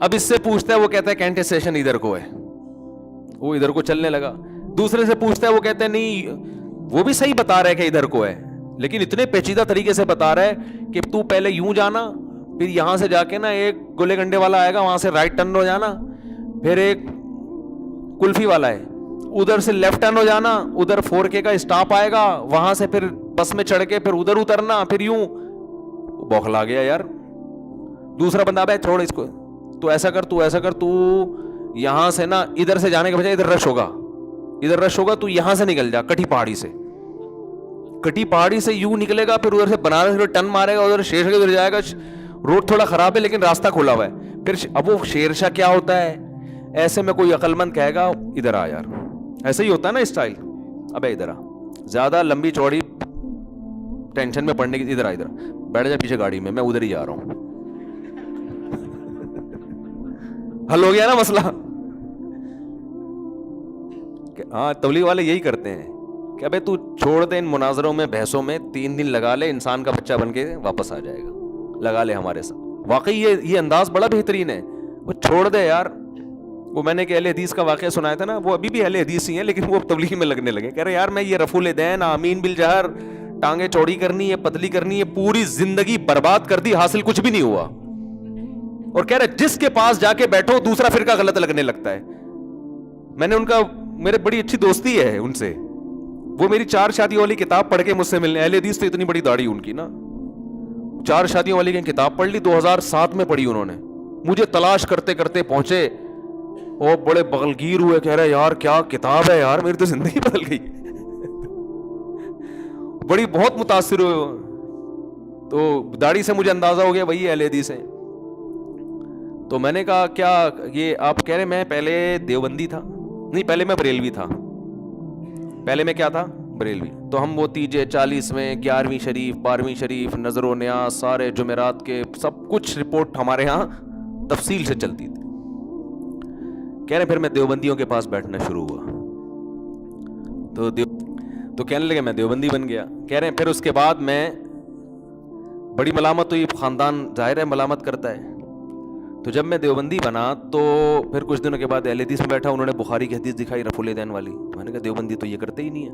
اب اس سے پوچھتا ہے, وہ کہتا ہے کینٹ اسٹیشن ادھر کو ہے, وہ ادھر کو چلنے لگا. دوسرے سے پوچھتا ہے, وہ کہتا ہے نہیں, وہ بھی صحیح بتا رہا ہے کہ ادھر کو ہے, لیکن اتنے پیچیدہ طریقے سے بتا رہا ہے کہ تو پہلے یوں جانا, پھر یہاں سے جا کے نا ایک گولے گنڈے والا آئے گا, وہاں سے رائٹ ٹرن ہو جانا, پھر ایک کلفی والا ہے, ادھر سے لیفٹ ٹرن ہو جانا, ادھر 4K کا اسٹاپ آئے گا, وہاں سے پھر بس میں چڑھ کے پھر ادھر اترنا, پھر یوں. بوکھلا گیا یار. دوسرا بندہ, بھائی چھوڑ اس کو, تو ایسا کر, تو ایسا کر, تو یہاں سے نا ادھر سے جانے کے بجائے ادھر رش ہوگا, ادھر رش ہوگا, تو یہاں سے نکل جا کٹی پہاڑی سے, کٹی پہاڑی سے یوں نکلے گا, پھر ادھر سے بنارس سے ٹرن مارے گا, ادھر شیر ادھر جائے گا. روڈ تھوڑا خراب ہے لیکن راستہ کھلا ہوا ہے. پھر اب وہ شیر شاہ کیا ہوتا ہے, ایسے میں کوئی عقل مند کہے گا ادھر آ یار, ایسا ہی ہوتا ہے نا اسٹائل, ابے ادھر آ, زیادہ لمبی چوڑی ٹینشن میں پڑنے کی, ادھر آ, ادھر بیٹھ جا پیچھے گاڑی میں ادھر ہی جا رہا ہوں. حل ہو گیا نا مسئلہ. ہاں تبلیغ والے یہی کرتے ہیں کہ ابے تو چھوڑ دے ان مناظروں میں, بحثوں میں, 3 دن لگا لے, انسان کا بچہ بن کے واپس آ جائے گا, لگا لے ہمارے ساتھ. واقعی یہ انداز بڑا بہترین ہے, وہ چھوڑ دے یار. وہ میں نے کہ اہل حدیث کا واقعہ سنایا تھا نا, وہ ابھی بھی اہل حدیث ہی ہیں لیکن وہ تبلیغ میں لگنے لگے, کہہ رہے یار میں یہ رفع الدین, آمین بالجہر, ٹانگیں چوڑی کرنی ہے, پتلی کرنی ہے, پوری زندگی برباد کر دی, حاصل کچھ بھی نہیں ہوا. اور کہہ رہے جس کے پاس جا کے بیٹھو دوسرا فرقہ غلط لگنے لگتا ہے. میں نے ان کا, میرے بڑی اچھی دوستی ہے ان سے, وہ میری 4 شادیوں والی کتاب پڑھ کے مجھ سے ملنے. اہل حدیث تو اتنی بڑی داڑھی ان کی نا, 4 شادیوں والی کی کتاب پڑھ لی, 2007 میں پڑھی انہوں نے, مجھے تلاش کرتے کرتے پہنچے, وہ بڑے بغلگیر ہوئے, کہہ رہے یار کیا کتاب ہے یار, میری تو زندگی بدل گئی. بڑی بہت متاثر ہوئے, تو داڑھی سے مجھے اندازہ ہو گیا وہی اہل حدیث ہیں. تو میں نے کہا کیا یہ آپ کہہ رہے, میں پہلے دیوبندی تھا, نہیں پہلے میں بریلوی تھا, پہلے میں کیا تھا, بریلوی. تو ہم وہ 40ویں 11ویں شریف 12ویں شریف نظر و نیاز سارے جمعرات کے سب کچھ رپورٹ ہمارے ہاں تفصیل سے چلتی تھی. کہہ رہے پھر میں دیوبندیوں کے پاس بیٹھنا شروع ہوا, تو کہنے لگے میں دیوبندی بن گیا. کہہ رہے ہیں پھر اس کے بعد میں بڑی ملامت ہوئی, خاندان ظاہر ہے ملامت کرتا ہے. تو جب میں دیوبندی بنا تو پھر کچھ دنوں کے بعد اہل حدیث میں بیٹھا, انہوں نے بخاری کی حدیث دکھائی رفع الدین والی. میں نے کہا دیوبندی تو یہ کرتے ہی نہیں ہے.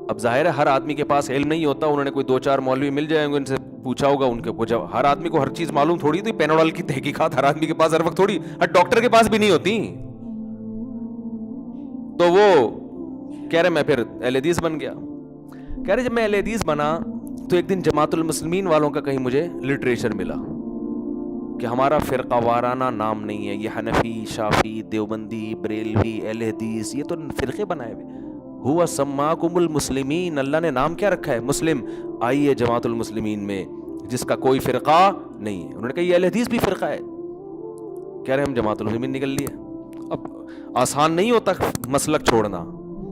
اب ظاہر ہے ہر آدمی کے پاس علم نہیں ہوتا, انہوں نے کوئی 2-4 مولوی مل جائیں گے, ان سے پوچھا ہوگا, ان کے پوچھا. ہر آدمی کو ہر چیز معلوم تھوڑی تھی, پینوڈل کی تحقیقات ہر آدمی کے پاس ہر وقت تھوڑی, ہر ڈاکٹر کے پاس بھی نہیں ہوتی. تو وہ کہہ رہے میں پھر اہل حدیث بن گیا. کہہ رہے جب میں اہل حدیث بنا تو ایک دن جماعت المسلمین والوں کا کہیں مجھے لٹریچر ملا کہ ہمارا فرقہ وارانہ نام نہیں ہے, یہ حنفی, شافی, دیوبندی, بریلوی, اہل حدیث, یہ تو فرقے بنائے ہوئے. ہوا سماکم المسلمین, اللہ نے نام کیا رکھا ہے, مسلم. آئیے جماعت المسلمین میں جس کا کوئی فرقہ نہیں ہے. انہوں نے کہا یہ اہل حدیث بھی فرقہ ہے. کہہ رہے ہم جماعت المسلمین نکل لیے. اب آسان نہیں ہوتا مسلک چھوڑنا,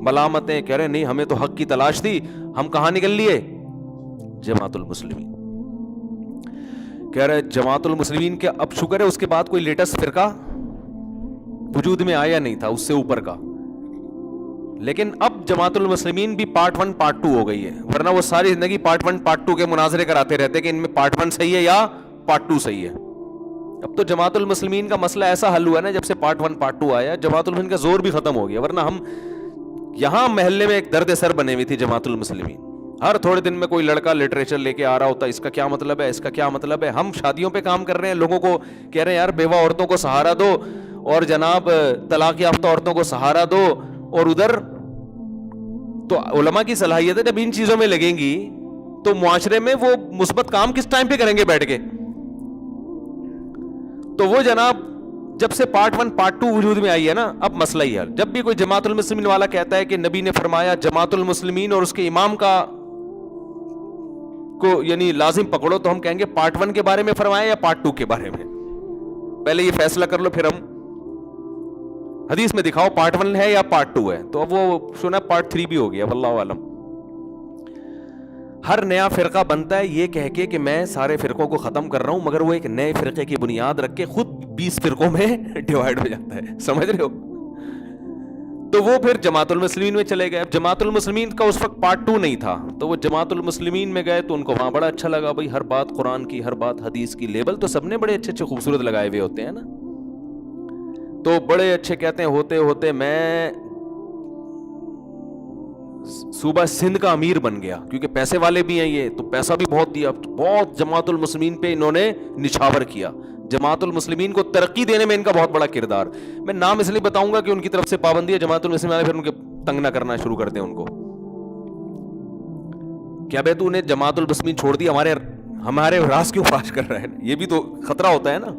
ملامتیں. کہہ رہے نہیں ہمیں تو حق کی تلاش تھی, ہم کہاں نکل لیے, جماعت المسلمین. کہہ رہے جماعت المسلمین کے اب شکر ہے اس کے بعد کوئی لیٹسٹ فرقہ وجود میں آیا نہیں تھا اس سے اوپر کا, لیکن اب جماعت المسلمین بھی پارٹ 1 پارٹ 2 ہو گئی ہے, ورنہ وہ ساری زندگی پارٹ 1 پارٹ 2 کے مناظرے کراتے رہتے کہ ان میں پارٹ 1 صحیح ہے یا پارٹ 2 صحیح ہے. اب تو جماعت المسلمین کا مسئلہ ایسا حل ہوا نا, جب سے پارٹ 1 پارٹ 2 آیا جماعت المسلمین کا زور بھی ختم ہو گیا, ورنہ ہم یہاں محلے میں ایک درد سر بنے ہوئی تھی جماعت المسلمین. ہر تھوڑے دن میں کوئی لڑکا لٹریچر لے کے آ رہا ہوتا, اس کا کیا مطلب ہے, اس کا کیا مطلب ہے. ہم شادیوں پہ کام کر رہے ہیں, لوگوں کو کہہ رہے ہیں یار بیوہ عورتوں کو سہارا دو, اور جناب طلاق یافتہ عورتوں کو سہارا دو, اور ادھر تو علماء کی صلاحیت ہے جب ان چیزوں میں لگیں گی تو معاشرے میں وہ مثبت کام کس ٹائم پہ کریں گے بیٹھ کے. تو وہ جناب جب سے پارٹ 1 پارٹ 2 وجود میں آئی ہے نا, اب مسئلہ ہی حل. جب بھی کوئی جماعت المسلمین والا کہتا ہے کہ نبی نے فرمایا جماعت المسلمین اور اس کے امام کا کو یعنی لازم پکڑو, تو ہم کہیں گے پارٹ 1 کے بارے میں فرمایا یا پارٹ 2 کے بارے میں, پہلے یہ فیصلہ کر لو, پھر ہم حدیث میں دکھاؤ پارٹ 1 ہے یا پارٹ 2 ہے. تو اب وہ سنا پارٹ 3 بھی ہو گیا, واللہ اعلم. ہر نیا فرقہ بنتا ہے یہ کہہ کے کہ میں سارے فرقوں کو ختم کر رہا ہوں, مگر وہ ایک نئے فرقے کی بنیاد رکھ کے خود 20 فرقوں میں ڈیوائیڈ ہو جاتا ہے, سمجھ رہے ہو. تو وہ پھر جماعت المسلمین میں چلے گئے. جماعت المسلمین کا اس وقت پارٹ 2 نہیں تھا, تو وہ جماعت المسلمین میں گئے تو ان کو وہاں بڑا اچھا لگا. بھائی ہر بات قرآن کی, ہر بات حدیث کی, لیبل تو سب نے بڑے اچھے اچھے خوبصورت لگائے ہوئے ہوتے ہیں نا. تو بڑے اچھے کہتے ہیں ہوتے ہوتے میں صوبہ سندھ کا امیر بن گیا, کیونکہ پیسے والے بھی ہیں یہ, تو پیسہ بھی بہت دیا, بہت جماعت المسلمین پہ انہوں نے نچھاور کیا. جماعت المسلمین کو ترقی دینے میں ان کا بہت بڑا کردار. میں نام اس لیے بتاؤں گا کہ ان کی طرف سے پابندی ہے جماعت المسلمین والے, پھر ان کے تنگ نہ کرنا شروع کرتے ہیں ان کو, کیا بھائی تو انہیں جماعت المسلمین چھوڑ دی, ہمارے راز کیوں فاش کر رہا ہے, یہ بھی تو خطرہ ہوتا ہے نا.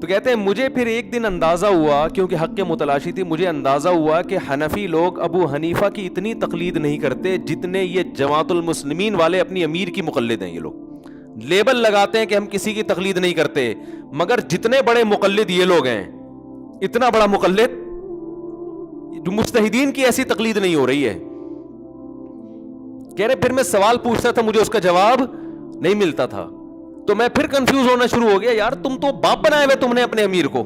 تو کہتے ہیں مجھے پھر ایک دن اندازہ ہوا, کیونکہ حق کے متلاشی تھی, مجھے اندازہ ہوا کہ حنفی لوگ ابو حنیفہ کی اتنی تقلید نہیں کرتے جتنے یہ جماعت المسلمین والے اپنی امیر کی مقلد ہیں. یہ لوگ لیبل لگاتے ہیں کہ ہم کسی کی تقلید نہیں کرتے, مگر جتنے بڑے مقلد یہ لوگ ہیں, اتنا بڑا مقلد جو مجتہدین کی ایسی تقلید نہیں ہو رہی ہے. کہہ رہے پھر میں سوال پوچھتا تھا, مجھے اس کا جواب نہیں ملتا تھا, تو میں پھر کنفیوز ہونا شروع ہو گیا, یار تم تو باپ بنائے ہوئے تم نے اپنے امیر کو.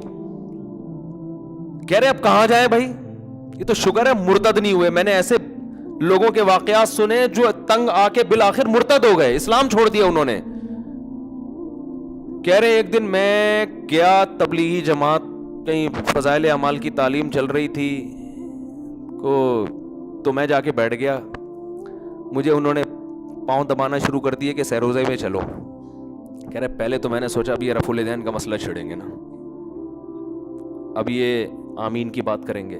کہہ رہے اب کہاں جائے بھائی, یہ تو شکر ہے مرتد نہیں ہوئے. میں نے ایسے لوگوں کے واقعات سنے جو تنگ آ کے بالآخر مرتد ہو گئے, اسلام چھوڑ دیا انہوں نے. کہہ رہے ایک دن میں گیا تبلیغی جماعت, کہیں فضائل اعمال کی تعلیم چل رہی تھی تو میں جا کے بیٹھ گیا. مجھے انہوں نے پاؤں دبانا شروع کر دیے کہ سیروزے میں چلو. کہہ رہے پہلے تو میں نے سوچا اب یہ رفع الیدین کا مسئلہ چھڑیں گے نا, اب یہ آمین کی بات کریں گے.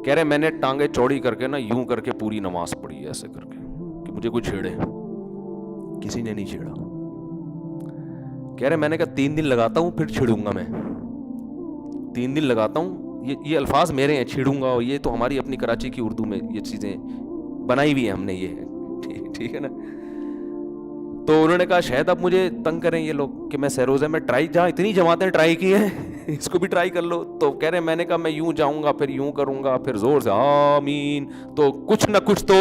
کہہ رہے میں نے ٹانگیں چوڑی کر کے نا یوں کر کے پوری نماز پڑھی ایسے کر کے کہ مجھے کوئی چھیڑے, کسی نے نہیں چھیڑا. کہہ رہے میں نے کہا 3 دن لگاتا ہوں پھر چھیڑوں گا میں, 3 دن لگاتا ہوں, یہ الفاظ میرے ہیں, چھیڑوں گا, اور یہ تو ہماری اپنی کراچی کی اردو میں یہ چیزیں بنائی ہوئی ہیں ہم نے, یہ ٹھیک ہے نا. تو انہوں نے کہا شاید اب مجھے تنگ کریں یہ لوگ کہ میں سیروزے میں ٹرائی, جہاں اتنی جماعتیں ٹرائی کی ہیں اس کو بھی ٹرائی کر لو. تو کہہ رہے میں نے کہا میں یوں جاؤں گا پھر یوں کروں گا پھر زور سے آمین, تو کچھ نہ کچھ تو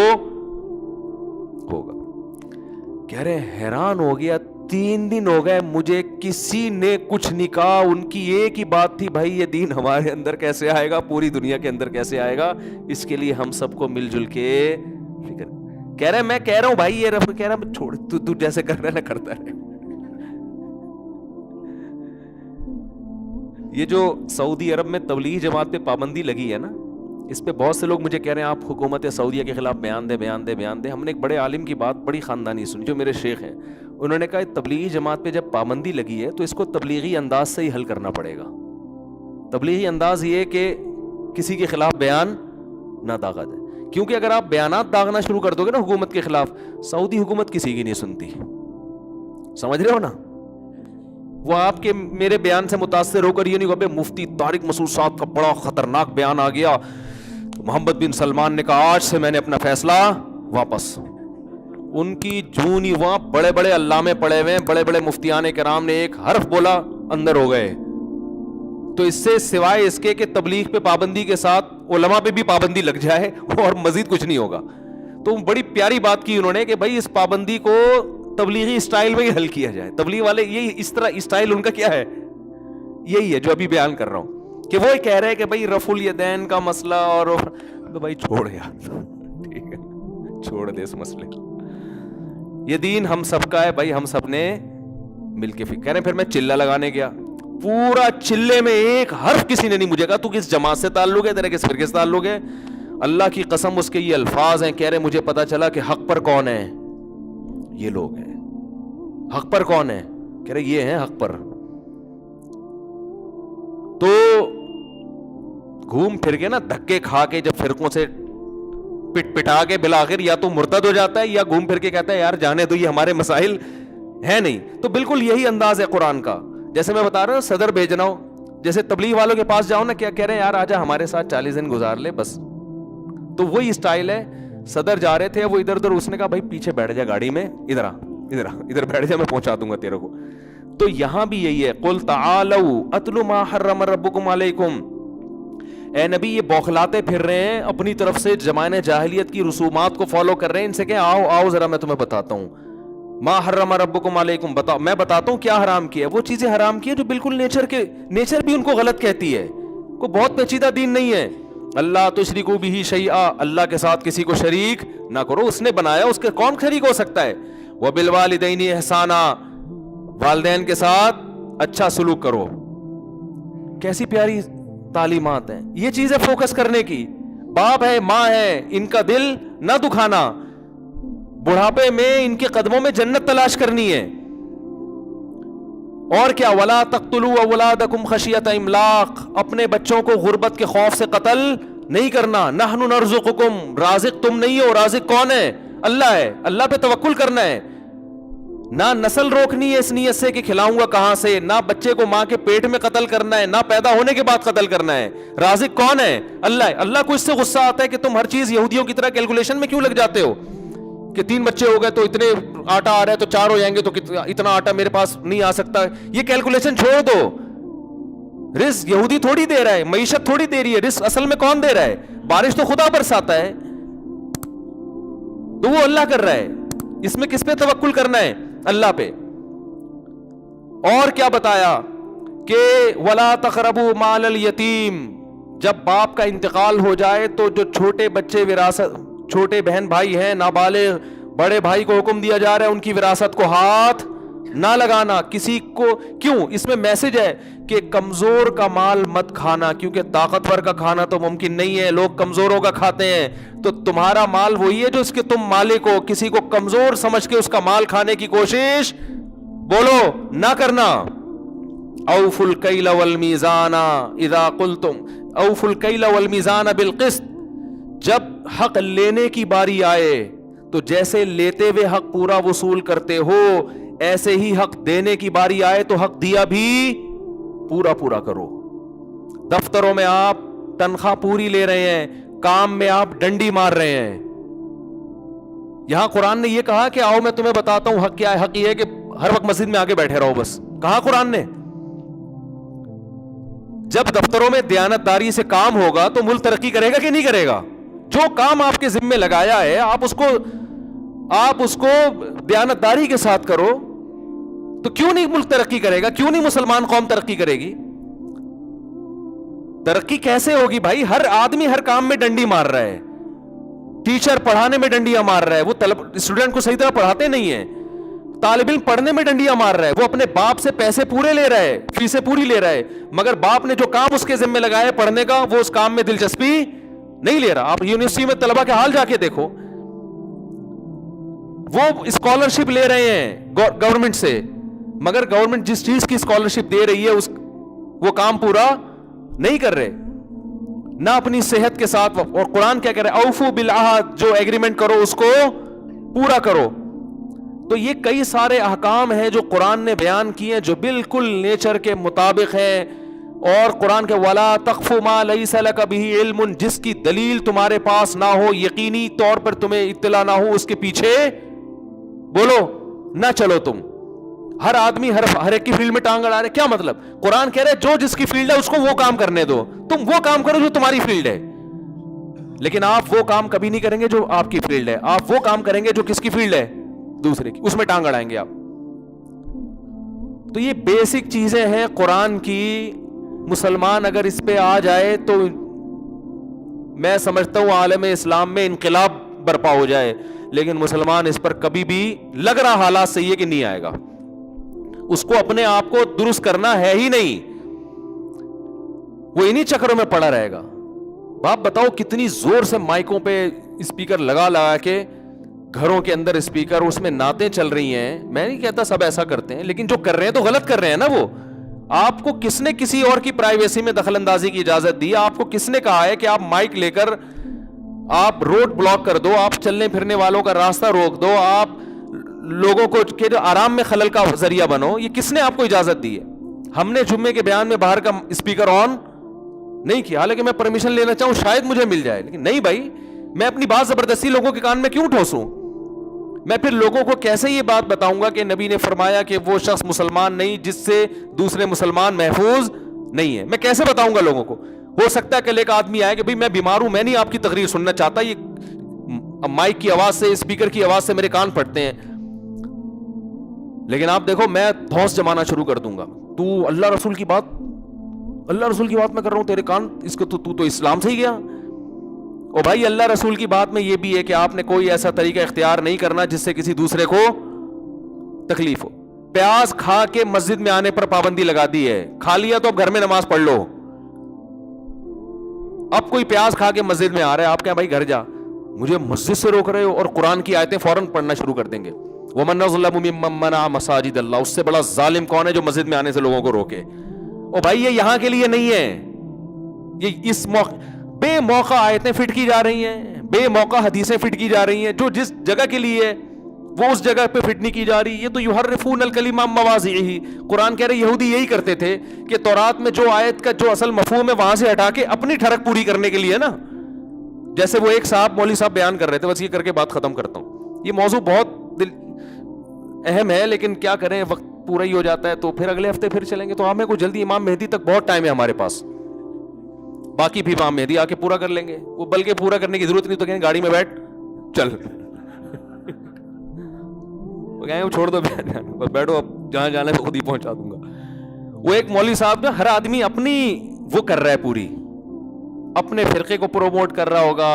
ہوگا. کہہ رہے حیران ہو گیا, 3 دن ہو گئے مجھے کسی نے کچھ نہیں کہا. ان کی ایک ہی بات تھی, بھائی یہ دین ہمارے اندر کیسے آئے گا, پوری دنیا کے اندر کیسے آئے گا, اس کے لیے ہم سب کو مل جل کے فکر. کہہ رہے میں کہہ رہا ہوں بھائی یہ رفع, کہہ رہا چھوڑ تو جیسے کر رہا ہے نا کرتا ہے. یہ جو سعودی عرب میں تبلیغی جماعت پہ پابندی لگی ہے نا, اس پہ بہت سے لوگ مجھے کہہ رہے ہیں آپ حکومت سعودیہ کے خلاف بیان دیں. ہم نے ایک بڑے عالم کی بات بڑی خاندانی سنی جو میرے شیخ ہیں, انہوں نے کہا تبلیغی جماعت پہ جب پابندی لگی ہے تو اس کو تبلیغی انداز سے ہی حل کرنا پڑے گا. تبلیغی انداز یہ کہ کسی کے خلاف بیان نہ داغا جائے, کیونکہ اگر آپ بیانات داغنا شروع کر دو گے نا حکومت کے خلاف, سعودی حکومت کسی کی نہیں سنتی, سمجھ رہے ہو نا. وہ آپ کے میرے بیان سے متاثر ہو کر یہ نہیں کہ مفتی طارق مسعود صاحب کا بڑا خطرناک بیان آ گیا, محمد بن سلمان نے کہا آج سے میں نے اپنا فیصلہ واپس. ان کی جونی وہاں بڑے بڑے علامے پڑے ہوئے ہیں, بڑے بڑے مفتیان کرام نے ایک حرف بولا اندر ہو گئے. تو اس سے سوائے اس کے کہ تبلیغ پہ پابندی کے ساتھ علماء پہ بھی پابندی لگ جائے اور مزید کچھ نہیں ہوگا. تو بڑی پیاری بات کی انہوں نے کہ بھائی اس پابندی کو تبلیغی اسٹائل میں ہی حل کیا جائے. تبلیغ والے یہی اس طرح اسٹائل ان کا کیا ہے, یہی ہے جو ابھی بیان کر رہا ہوں کہ وہ کہہ رہے کہ بھائی رفع الیدین کا مسئلہ اور تو بھائی چھوڑ یار, ٹھیک ہے چھوڑ دے اس مسئلے. یہ دین ہم سب کا ہے بھائی, ہم سب نے مل کے کہہ رہے. پھر میں چلہ لگانے گیا, پورا چلے میں ایک حرف کسی نے نہیں مجھے کہا تو کس جماعت سے تعلق ہے, تیرے کس فرقے سے تعلق ہے. اللہ کی قسم اس کے یہ الفاظ ہیں, کہہ رہے مجھے پتا چلا کہ حق پر کون ہے, یہ لوگ ہیں. حق پر کون ہے, کہہ رہے یہ ہیں حق پر. تو گھوم پھر کے نا دھکے کھا کے جب فرقوں سے پٹ پٹا کے بالآخر یا تو مرتد ہو جاتا ہے یا گھوم پھر کے کہتا ہے یار جانے دو یہ ہمارے مسائل ہیں نہیں. تو بالکل یہی انداز ہے قرآن کا. جیسے میں بتا رہا ہوں صدر بھیجنا ہو, جیسے تبلیغ والوں کے پاس جاؤ نا, کیا کہہ رہے ہیں یار آجا ہمارے ساتھ 40 دن گزار لے بس. تو وہی اسٹائل ہے. صدر جا رہے تھے, وہ ادھر ادھر, اس نے کہا بھائی پیچھے بیٹھ جا گاڑی میں, ادھر بیٹھ جا, میں پہنچا دوں گا تیرے کو. تو یہاں بھی یہی ہے, قل تعالوا اتل ما حرم ربکم علیکم. اے نبی یہ بوکھلاتے پھر رہے ہیں اپنی طرف سے, زمانے جاہلیت کی رسومات کو فالو کر رہے ہیں. ان سے کہ آؤ ذرا میں تمہیں بتاتا ہوں. ما حرم ربکم علیکم, میں بتاتا ہوں کیا حرام کیا ہے. وہ چیزیں حرام کی ہے جو بالکل نیچر بھی ان کو غلط کہتی ہے. کوئی بہت پیچیدہ دین نہیں ہے. اللہ تشرکوا بہ شیئا, اللہ کے ساتھ کسی کو شریک نہ کرو, اس نے بنایا, اس کے کون شریک ہو سکتا ہے. وبالوالدین احسانا, والدین کے ساتھ اچھا سلوک کرو. کیسی پیاری تعلیمات ہیں. یہ چیز ہے فوکس کرنے کی. باپ ہے, ماں ہے, ان کا دل نہ دکھانا, بڑھاپے میں ان کے قدموں میں جنت تلاش کرنی ہے. اور کیا, ولا تقتلوا اولادکم خشیۃ املاق, اپنے بچوں کو غربت کے خوف سے قتل نہیں کرنا. نحن نرزقکم, رازق تم نہیں ہو, رازق کون ہے؟ اللہ ہے. اللہ پہ توکل کرنا ہے. نہ نسل روکنی ہے اس نیت سے کہ کھلاؤں گا کہاں سے, نہ بچے کو ماں کے پیٹ میں قتل کرنا ہے, نہ پیدا ہونے کے بعد قتل کرنا ہے. رازق کون ہے؟ اللہ ہے. اللہ کو اس سے غصہ آتا ہے کہ تم ہر چیز یہودیوں کی طرح کیلکولیشن میں کیوں لگ جاتے ہو کہ 3 بچے ہو گئے تو اتنے آٹا آ رہا ہے, تو 4 ہو جائیں گے تو اتنا آٹا میرے پاس نہیں آ سکتا. یہ کیلکولیشن چھوڑ دو. رزق یہودی تھوڑی دے رہا ہے, معیشت تھوڑی دے رہی ہے. رزق اصل میں کون دے رہا ہے؟ بارش تو خدا برساتا ہے, تو وہ اللہ کر رہا ہے. اس میں کس پہ توکل کرنا ہے؟ اللہ پہ. اور کیا بتایا کہ ولا تقربوا مال الیتیم, جب باپ کا انتقال ہو جائے تو جو چھوٹے بچے وراثت, چھوٹے بہن بھائی ہیں نابالغ, بڑے بھائی کو حکم دیا جا رہا ہے ان کی وراثت کو ہاتھ نہ لگانا کسی کو. کیوں؟ اس میں میسج ہے کہ کمزور کا مال مت کھانا, کیونکہ طاقتور کا کھانا تو ممکن نہیں ہے, لوگ کمزوروں کا کھاتے ہیں. تو تمہارا مال وہی ہے جو اس کے تم مالک ہو. کسی کو کمزور سمجھ کے اس کا مال کھانے کی کوشش بولو نہ کرنا. اوفوا الکیل والمیزان اذا قلتم, اوفوا الکیل والمیزان بالقسط, جب حق لینے کی باری آئے تو جیسے لیتے ہوئے حق پورا وصول کرتے ہو, ایسے ہی حق دینے کی باری آئے تو حق دیا بھی پورا پورا کرو. دفتروں میں آپ تنخواہ پوری لے رہے ہیں, کام میں آپ ڈنڈی مار رہے ہیں. یہاں قرآن نے یہ کہا کہ آؤ میں تمہیں بتاتا ہوں حق کیا ہے. حق یہ ہے کہ ہر وقت مسجد میں آگے بیٹھے رہو بس. کہا قرآن نے جب دفتروں میں دیانتداری سے کام ہوگا تو ملک ترقی کرے گا کہ نہیں کرے گا؟ جو کام آپ کے ذمے لگایا ہے آپ اس کو دیانتداری کے ساتھ کرو, تو کیوں نہیں ملک ترقی کرے گا؟ کیوں نہیں مسلمان قوم ترقی کرے گی؟ ترقی کیسے ہوگی بھائی؟ ہر آدمی ہر کام میں ڈنڈی مار رہا ہے. ٹیچر پڑھانے میں ڈنڈیاں مار رہا ہے, وہ اسٹوڈنٹ کو صحیح طرح پڑھاتے نہیں ہیں. طالب علم پڑھنے میں ڈنڈیاں مار رہا ہے, وہ اپنے باپ سے پیسے پورے لے رہا ہے, فیسیں پوری لے رہا ہے, مگر باپ نے جو کام اس کے ذمہ لگایا ہے پڑھنے کا, وہ اس کام میں دلچسپی نہیں لے رہا. آپ یونیورسٹی میں طلبہ کے حال جا کے دیکھو, وہ اسکالرشپ لے رہے ہیں گورنمنٹ سے, مگر گورنمنٹ جس چیز کی اسکالرشپ دے رہی ہے وہ کام پورا نہیں کر رہے, نہ اپنی صحت کے ساتھ. اور قرآن کیا کہہ رہا ہے؟ اوفوا بالعہد, جو ایگریمنٹ کرو اس کو پورا کرو. تو یہ کئی سارے احکام ہیں جو قرآن نے بیان کیے ہیں جو بالکل نیچر کے مطابق ہیں. اور قرآن کے ولا تقف ما لیس لک بہ علم, جس کی دلیل تمہارے پاس نہ ہو, یقینی طور پر تمہیں اطلاع نہ ہو, اس کے پیچھے بولو نہ چلو. تم ہر آدمی ہر ایک کی فیلڈ میں ٹانگ اڑا رہے. کیا مطلب؟ قرآن کہہ رہے جو جس کی فیلڈ ہے اس کو وہ کام کرنے دو, تم وہ کام کرو جو تمہاری فیلڈ ہے. لیکن آپ وہ کام کبھی نہیں کریں گے جو آپ کی فیلڈ ہے, آپ وہ کام کریں گے جو کس کی فیلڈ ہے؟ دوسرے کی, اس میں ٹانگ اڑائیں گے آپ. تو یہ بیسک چیزیں ہیں قرآن کی. مسلمان اگر اس پہ آ جائے تو میں سمجھتا ہوں عالم اسلام میں انقلاب برپا ہو جائے, لیکن مسلمان اس پر کبھی بھی لگ رہا حالات سے یہ کہ نہیں آئے گا. اس کو اپنے آپ کو درست کرنا ہے ہی نہیں, وہ انہی چکروں میں پڑا رہے گا. باپ بتاؤ کتنی زور سے مائکوں پہ اسپیکر لگا کے گھروں کے اندر اسپیکر, اس میں نعتیں چل رہی ہیں. میں نہیں کہتا سب ایسا کرتے ہیں, لیکن جو کر رہے ہیں تو غلط کر رہے ہیں نا. وہ آپ کو کس نے کسی اور کی پرائیویسی میں دخل اندازی کی اجازت دی؟ آپ کو کس نے کہا ہے کہ آپ مائک لے کر آپ روڈ بلاک کر دو, آپ چلنے پھرنے والوں کا راستہ روک دو, آپ لوگوں کو کہ آرام میں خلل کا ذریعہ بنو؟ یہ کس نے آپ کو اجازت دی ہے؟ ہم نے جمعے کے بیان میں باہر کا اسپیکر آن نہیں کیا, حالانکہ میں پرمیشن لینا چاہوں شاید مجھے مل جائے, لیکن نہیں بھائی, میں اپنی بات زبردستی لوگوں کے کان میں کیوں ٹھوسوں؟ میں پھر لوگوں کو کیسے یہ بات بتاؤں گا کہ نبی نے فرمایا کہ وہ شخص مسلمان نہیں جس سے دوسرے مسلمان محفوظ نہیں ہے؟ میں کیسے بتاؤں گا لوگوں کو؟ ہو سکتا ہے کل ایک آدمی آئے کہ بھئی میں بیمار ہوں, میں نہیں آپ کی تقریر سننا چاہتا, یہ مائک کی آواز سے, اسپیکر کی آواز سے میرے کان پھٹتے ہیں. لیکن آپ دیکھو میں دھوس جمانا شروع کر دوں گا, تو اللہ رسول کی بات اللہ رسول کی بات میں کر رہا ہوں, تیرے کان اس کو تو اسلام سے ہی گیا. اور بھائی اللہ رسول کی بات میں یہ بھی ہے کہ آپ نے کوئی ایسا طریقہ اختیار نہیں کرنا جس سے کسی دوسرے کو تکلیف ہو. پیاز کھا کے مسجد میں آنے پر پابندی لگا دی ہے, کھا لیا تو اب گھر میں نماز پڑھ لو. اب کوئی پیاز کھا کے مسجد میں آ رہا ہے, آپ کہیں بھائی گھر جا, مجھے مسجد سے روک رہے ہو, اور قرآن کی آیتیں فوراً پڑھنا شروع کر دیں گے. وَمَنْ أَظْلَمُ مِمَّن مَنَعَ مَسَاجِدَ اللَّهِ, اس سے بڑا ظالم کون ہے جو مسجد میں آنے سے لوگوں کو روکے. او بھائی یہ یہاں کے لیے نہیں ہے, یہ اس موقع بے موقع آیتیں فٹ کی جا رہی ہیں, بے موقع حدیثیں فٹ کی جا رہی ہیں, جو جس جگہ کے لیے ہے وہ اس جگہ پہ فٹ نہیں کی جا رہی. یہ تو یحرفون الکلم عن مواضعہ, قرآن کہہ رہے یہودی یہی کرتے تھے کہ تورات میں جو آیت کا جو اصل مفہوم ہے وہاں سے ہٹا کے اپنی ٹھڑک پوری کرنے کے لیے نا, جیسے وہ ایک صاحب مولوی صاحب بیان کر رہے تھے. بس یہ کر کے بات ختم کرتا ہوں. یہ موضوع بہت اہم ہے لیکن کیا کریں, وقت پورا ہی ہو جاتا ہے, تو پھر اگلے ہفتے پھر چلیں گے. تو ہمیں کوئی جلدی, امام مہدی تک بہت ٹائم ہے ہمارے پاس, باقی بھی امام مہدی آ کے پورا کر لیں گے. وہ بلکہ پورا کرنے کی ضرورت نہیں, تو کہیں گاڑی میں بیٹھ چل, وہ کہیں چھوڑ دو بیٹھو, اب جہاں جانا ہے خود ہی پہنچا دوں گا. وہ ایک مولوی صاحب نا, ہر آدمی اپنی وہ کر رہا ہے, پوری اپنے فرقے کو پروموٹ کر رہا ہوگا,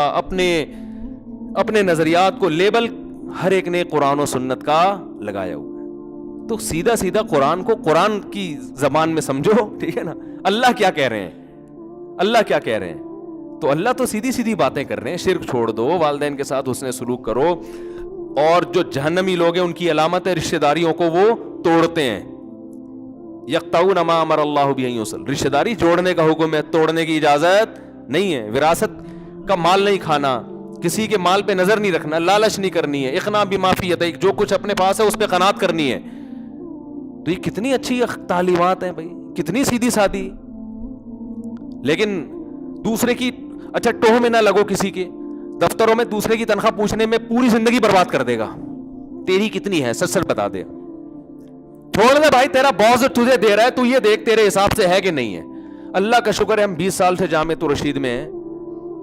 اپنے نظریات کو لیبل ہر ایک نے قرآن و سنت کا لگایا ہوا ہے. تو سیدھا سیدھا قرآن کو قرآن کی زبان میں سمجھو, ٹھیک ہے نا. اللہ کیا کہہ رہے ہیں, اللہ کیا کہہ رہے ہیں, تو اللہ تو سیدھی سیدھی باتیں کر رہے ہیں. شرک چھوڑ دو, والدین کے ساتھ حسن سلوک کرو, اور جو جہنمی لوگ ہیں ان کی علامت ہے رشتہ داریوں کو وہ توڑتے ہیں. یقطعون ما امر اللہ بہ ان یوصل, رشتہ داری جوڑنے کا حکم ہے, توڑنے کی اجازت نہیں ہے. وراثت کا مال نہیں کھانا, کسی کے مال پہ نظر نہیں رکھنا, لالچ نہیں کرنی ہے. اقناع بما فی یدیک, جو کچھ اپنے پاس ہے اس پہ قناعت کرنی ہے. تو یہ کتنی اچھی تعلیمات ہیں بھائی, کتنی سیدھی سادی. لیکن دوسرے کی, اچھا ٹوہ میں نہ لگو کسی کے, دفتروں میں دوسرے کی تنخواہ پوچھنے میں پوری زندگی برباد کر دے گا. تیری کتنی ہے سچ سچ بتا دے, چھوڑ دے بھائی, تیرا باس تجھے دے رہا ہے, تو یہ دیکھ تیرے حساب سے ہے کہ نہیں ہے. اللہ کا شکر ہے ہم 20 سال سے جامع رشید میں ہیں,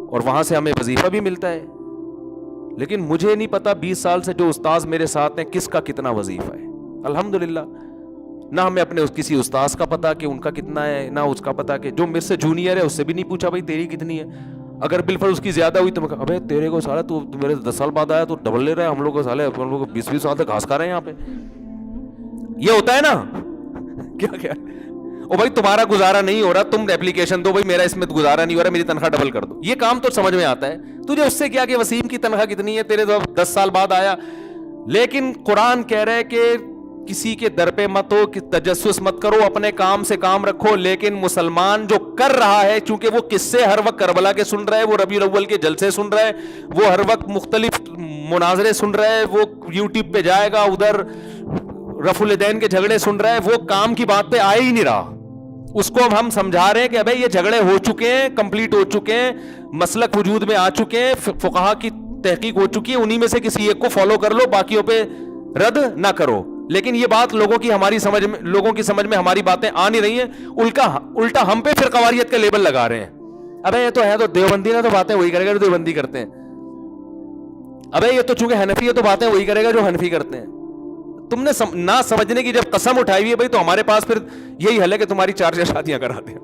اور وہاں سے ہمیں وظیفہ بھی ملتا ہے. لیکن مجھے نہیں پتا 20 سال سے جو استاذ میرے ساتھ ہیں کس کا کتنا وظیفہ ہے. الحمدللہ, نہ ہمیں اپنے کسی استاذ کا پتا کہ ان کا کتنا ہے, نہ اس کا پتا کہ جو میرے سے جونیئر ہے اس سے بھی نہیں پوچھا بھائی تیری کتنی ہے. اگر بالفرض اس کی زیادہ ہوئی تو میں کہا ابے تیرے کو سالہ تو میرے 10 سال بعد آیا تو ڈبل لے رہا ہے, ہم لوگ کو سالے ہم لوگ 20 سال تک گھاس کھا رہے ہیں یہاں پہ. یہ ہوتا ہے نا کیا او بھائی تمہارا گزارا نہیں ہو رہا, تم اپلیکیشن دو بھائی میرا اس میں گزارا نہیں ہو رہا, میری تنخواہ ڈبل کر دو. یہ کام تو سمجھ میں آتا ہے, تجھے اس سے کیا کہ وسیم کی تنخواہ کتنی ہے, تیرے تو 10 سال بعد آیا. لیکن قرآن کہہ رہے کہ کسی کے در پہ مت ہو, تجسس مت کرو, اپنے کام سے کام رکھو. لیکن مسلمان جو کر رہا ہے, چونکہ وہ قصے ہر وقت کربلا کے سن رہا ہے, وہ ربیع الاول کے جلسے سن رہا ہے, وہ ہر وقت مختلف مناظرے سن رہا ہے, وہ یوٹیوب پہ جائے گا, ادھر رفع الیدین کے جھگڑے سن رہا ہے, وہ کام کی بات پہ آ ہی نہیں رہا. اس کو ہم سمجھا رہے ہیں کہ ابے یہ جھگڑے ہو چکے ہیں, کمپلیٹ ہو چکے ہیں, مسلک وجود میں آ چکے ہیں, فقہا کی تحقیق ہو چکی ہے, انہی میں سے کسی ایک کو فالو کر لو, باقیوں پہ رد نہ کرو. لیکن یہ بات لوگوں کی سمجھ میں ہماری باتیں آ نہیں رہی ہیں, الٹا ہم پہ پھر قواریت کا لیبل لگا رہے ہیں. ابے یہ تو ہے تو دیوبندی نے تو باتیں وہی کرے گا جو دیوبندی کرتے ہیں. ابے یہ تو چونکہ حنفی ہے تو باتیں وہی کرے گا جو حنفی کرتے ہیں. تم نے نہ سمجھنے کی جب قسم اٹھائی ہوئی ہے بھائی, تو ہمارے پاس پھر یہی حل ہے کہ تمہاری 4 شادیاں کرا دیں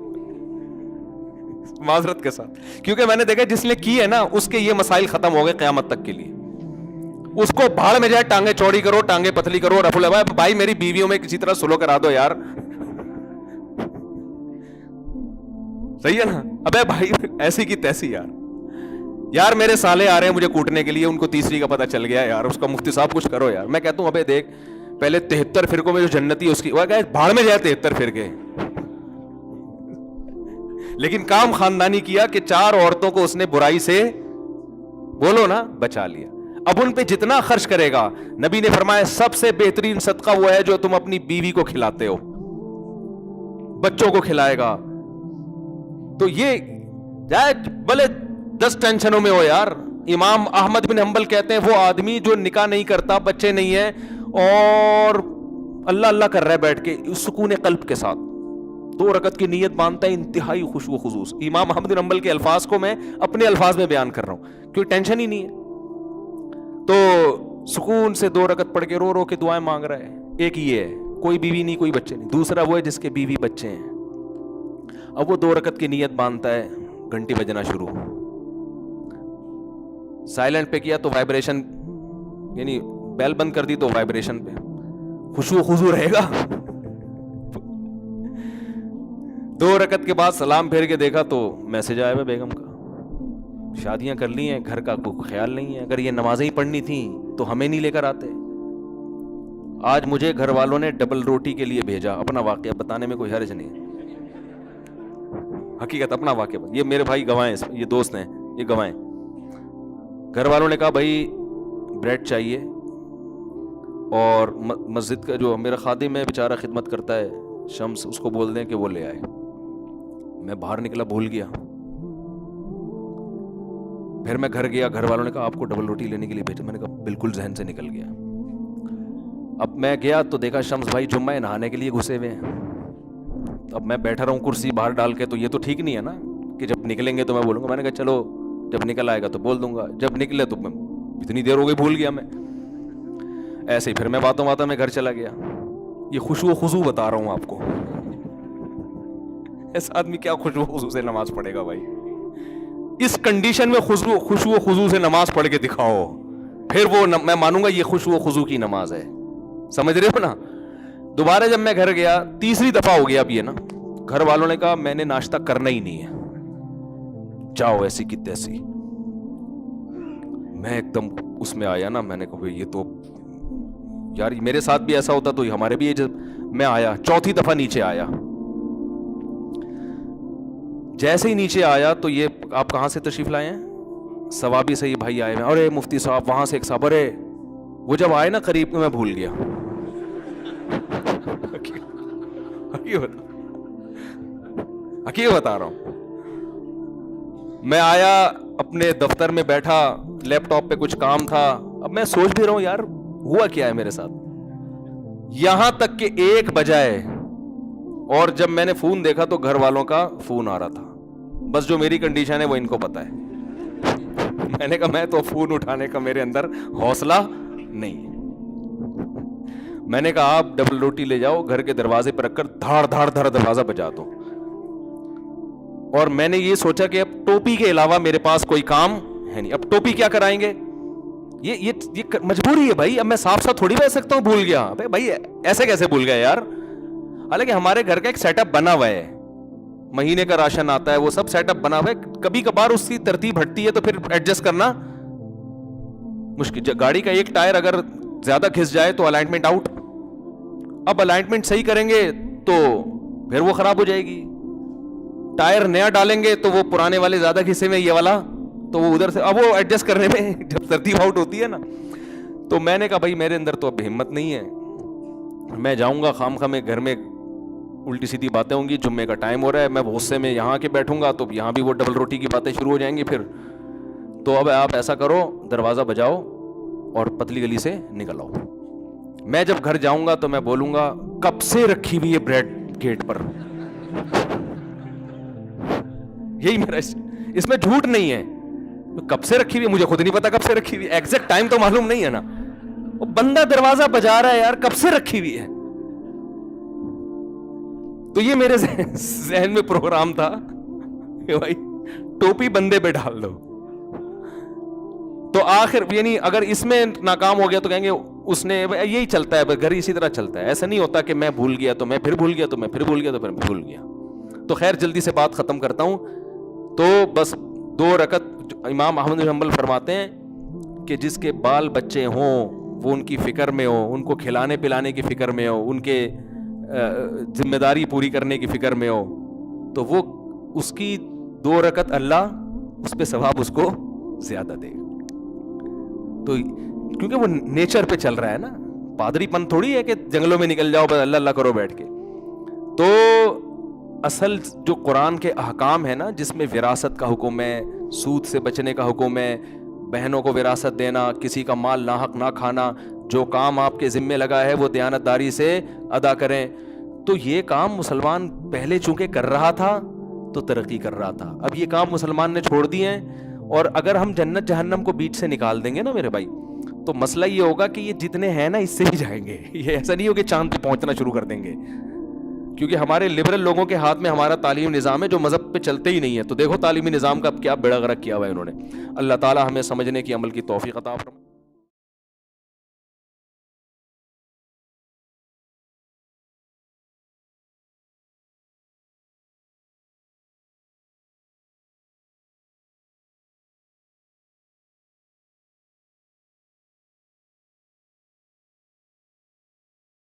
معذرت کے ساتھ. کیونکہ میں نے دیکھا جس نے کی ہے نا اس کے یہ مسائل ختم ہو گئے قیامت تک کے لیے. اس کو بھاڑ میں جائے, ٹانگیں چوڑی کرو, ٹانگیں پتلی کرو, رفع الاول. بھائی میری بیویوں میں کسی طرح سلو کرا دو یار, صحیح ہے نا. ابے بھائی ایسی کی تیسی یار میرے سالے آ رہے ہیں مجھے کوٹنے کے لیے, ان کو تیسری کا پتہ چل گیا یار, اس کا مفتی صاحب کچھ کرو یار. میں کہتا ہوں ابے دیکھ پہلے 73 فرقوں میں جو جنتی اس کی وہ کہے بھاڑ میں جائے 73 فرقے. لیکن کام خاندانی کیا کہ 4 عورتوں کو اس نے برائی سے بولو نا بچا لیا. اب ان پہ جتنا خرچ کرے گا, نبی نے فرمایا سب سے بہترین صدقہ وہ ہے جو تم اپنی بیوی کو کھلاتے ہو, بچوں کو کھلائے گا. تو یہ جائے بھلے 10 ٹینشنوں میں ہو یار. امام احمد بن حنبل کہتے ہیں وہ آدمی جو نکاح نہیں کرتا, بچے نہیں ہیں, اور اللہ اللہ کر رہا ہے بیٹھ کے سکون قلب کے ساتھ, 2 رکعت کی نیت مانتا ہے, انتہائی خوشو و خصوص. امام احمد بن حنبل کے الفاظ کو میں اپنے الفاظ میں بیان کر رہا ہوں کیونکہ ٹینشن ہی نہیں ہے. تو سکون سے 2 رکعت پڑھ کے رو رو کے دعائیں مانگ رہا ہے. ایک یہ ہے کوئی بیوی نہیں کوئی بچے نہیں. دوسرا وہ ہے جس کے بیوی بچے ہیں. اب وہ 2 رکعت کی نیت باندھتا ہے, گھنٹی بجنا شروع, سائلنٹ پہ کیا تو وائبریشن, یعنی بیل بند کر دی تو وائبریشن پہ, خشوع و خضوع رہے گا. 2 رکعت کے بعد سلام پھیر کے دیکھا تو میسج آیا ہے بیگم کا, شادیاں کر لی ہیں, گھر کا کوئی خیال نہیں ہے, اگر یہ نمازیں ہی پڑھنی تھیں تو ہمیں نہیں لے کر آتے. آج مجھے گھر والوں نے ڈبل روٹی کے لیے بھیجا, اپنا واقعہ بتانے میں کوئی حرج نہیں, حقیقت اپنا واقعہ, یہ میرے بھائی گواہیں, یہ دوست ہیں, یہ گواہیں. گھر والوں نے کہا بھائی بریڈ چاہیے, اور مسجد کا جو میرا خادم ہے بیچارہ خدمت کرتا ہے شمس, اس کو بول دیں کہ وہ لے آئے. میں باہر نکلا, بھول گیا. پھر میں گھر گیا, گھر والوں نے کہا آپ کو ڈبل روٹی لینے کے لیے بھیجا. میں نے کہا بالکل ذہن سے نکل گیا. اب میں گیا تو دیکھا شمس بھائی جمعہ نہانے کے لیے گھسے ہوئے ہیں. اب میں بیٹھا رہا ہوں کرسی باہر ڈال کے, تو یہ تو ٹھیک نہیں ہے نا کہ جب نکلیں گے تو میں بولوں گا. میں نے کہا چلو جب نکل آئے گا تو بول دوں گا, جب نکلے تو میں اتنی دیر ہو گئی بھول گیا میں. ایسے ہی پھر میں باتوں باتوں میں گھر چلا گیا. یہ خشوع و خضوع بتا رہا ہوں آپ کو. ایسا آدمی کیا خشوع و خضوع سے نماز پڑھے گا بھائی؟ اس کنڈیشن میں خشوع و خضوع سے نماز پڑھ کے دکھاؤ, پھر وہ میں مانوں گا یہ خشوع و خضوع کی نماز ہے. سمجھ رہے ہو نا؟ دوبارہ جب میں گھر گیا, تیسری دفعہ ہو گیا اب یہ نا, گھر والوں نے کہا میں نے ناشتہ کرنا ہی نہیں ہے, جاؤ ایسی کی تیسی. میں ایک دم اس میں آیا نا, میں نے کہا یہ تو یار میرے ساتھ بھی ایسا ہوتا تو ہمارے بھی. جب میں آیا چوتھی دفعہ نیچے آیا, جیسے ہی نیچے آیا تو یہ آپ کہاں سے تشریف لائے ہیں؟ ثوابی صحیح بھائی آئے ہیں. ارے مفتی صاحب, وہاں سے ایک صاحب, ارے وہ جب آئے نا قریب میں بھول گیا. حقیقت بتا رہا ہوں. میں آیا اپنے دفتر میں بیٹھا, لیپ ٹاپ پہ کچھ کام تھا. اب میں سوچ بھی رہا ہوں یار ہوا کیا ہے میرے ساتھ, یہاں تک کہ 1 بجائے, اور جب میں نے فون دیکھا تو گھر والوں کا فون آ رہا تھا. بس جو میری کنڈیشن ہے وہ ان کو پتا ہے. میں نے کہا میں تو فون اٹھانے کا میرے اندر حوصلہ نہیں. میں نے کہا آپ ڈبل روٹی لے جاؤ, گھر کے دروازے پر رکھ کر دھاڑ دھاڑ دھاڑ دروازہ بجا دو. اور میں نے یہ سوچا کہ اب ٹوپی کے علاوہ میرے پاس کوئی کام ہے نہیں, اب ٹوپی کیا کرائیں گے, یہ مجبوری ہے بھائی. اب میں صاف صاف تھوڑی بہ سکتا ہوں بھول گیا. بھائی ایسے کیسے بھول گیا یار؟ حالانکہ ہمارے گھر کا ایک سیٹ اپ بنا ہوا ہے, مہینے کا راشن آتا ہے, وہ سب سیٹ اپ بنا ہوا ہے. کبھی کبھار اس کی ترتیب ہٹتی ہے تو پھر ایڈجسٹ کرنا مشکل. گاڑی کا ایک ٹائر اگر زیادہ گھس جائے تو الائنمنٹ آؤٹ. اب الائنمنٹ صحیح کریں گے تو پھر وہ خراب ہو جائے گی. ٹائر نیا ڈالیں گے تو وہ پرانے والے زیادہ گھسے میں, یہ والا تو وہ ادھر سے, اب وہ ایڈجسٹ کرنے میں جب ترتیب آؤٹ ہوتی ہے نا. تو میں نے کہا بھائی میرے اندر تو اب ہمت نہیں ہے, میں جاؤں گا خام میں گھر میں الٹی سیدھی باتیں ہوں گی. جمعے کا ٹائم ہو رہا ہے, میں غصے میں یہاں کے بیٹھوں گا تو یہاں بھی وہ ڈبل روٹی کی باتیں شروع ہو جائیں گی پھر. تو اب آپ ایسا کرو, دروازہ بجاؤ اور پتلی گلی سے نکل آؤ. میں جب گھر جاؤں گا تو میں بولوں گا کب سے رکھی ہوئی ہے بریڈ گیٹ پر. یہی میرا, اس میں جھوٹ نہیں ہے. کب سے رکھی ہوئی ہے مجھے خود نہیں پتا, کب سے رکھی ہوئی ہے ایگزیکٹ ٹائم تو معلوم نہیں ہے نا. وہ بندہ دروازہ بجا رہا ہے یار, کب سے رکھی ہوئی ہے. تو یہ میرے ذہن میں پروگرام تھا کہ بھائی ٹوپی بندے پہ ڈال دو. تو آخر یعنی اگر اس میں ناکام ہو گیا تو کہیں گے اس نے, یہی چلتا ہے گھر اسی طرح چلتا ہے. ایسا نہیں ہوتا کہ میں بھول گیا تو میں پھر بھول گیا تو میں پھر بھول گیا تو پھر بھول گیا. تو خیر جلدی سے بات ختم کرتا ہوں. تو بس 2 رکعت امام احمد بن حنبل فرماتے ہیں کہ جس کے بال بچے ہوں وہ ان کی فکر میں ہو, ان کو کھلانے پلانے کی فکر میں ہو, ان کے ذمہ داری پوری کرنے کی فکر میں ہو, تو وہ اس کی 2 رکعت اللہ اس پہ ثواب اس کو زیادہ دے گا. تو کیونکہ وہ نیچر پہ چل رہا ہے نا, پادری پن تھوڑی ہے کہ جنگلوں میں نکل جاؤ بس اللہ اللہ کرو بیٹھ کے. تو اصل جو قرآن کے احکام ہے نا, جس میں وراثت کا حکم ہے, سود سے بچنے کا حکم ہے, بہنوں کو وراثت دینا, کسی کا مال ناحق نہ کھانا, جو کام آپ کے ذمے لگا ہے وہ دیانتداری سے ادا کریں. تو یہ کام مسلمان پہلے چونکہ کر رہا تھا تو ترقی کر رہا تھا, اب یہ کام مسلمان نے چھوڑ دیے ہیں. اور اگر ہم جنت جہنم کو بیچ سے نکال دیں گے نا میرے بھائی, تو مسئلہ یہ ہوگا کہ یہ جتنے ہیں نا اس سے ہی جائیں گے. یہ ایسا نہیں ہو کہ چاند پہ پہنچنا شروع کر دیں گے. کیونکہ ہمارے لبرل لوگوں کے ہاتھ میں ہمارا تعلیمی نظام ہے جو مذہب پہ چلتے ہی نہیں ہے. تو دیکھو تعلیمی نظام کا کیا بیڑا غرق کیا ہوا ہے انہوں نے. اللہ تعالی ہمیں سمجھنے کی عمل کی توفیق عطا فرمائے.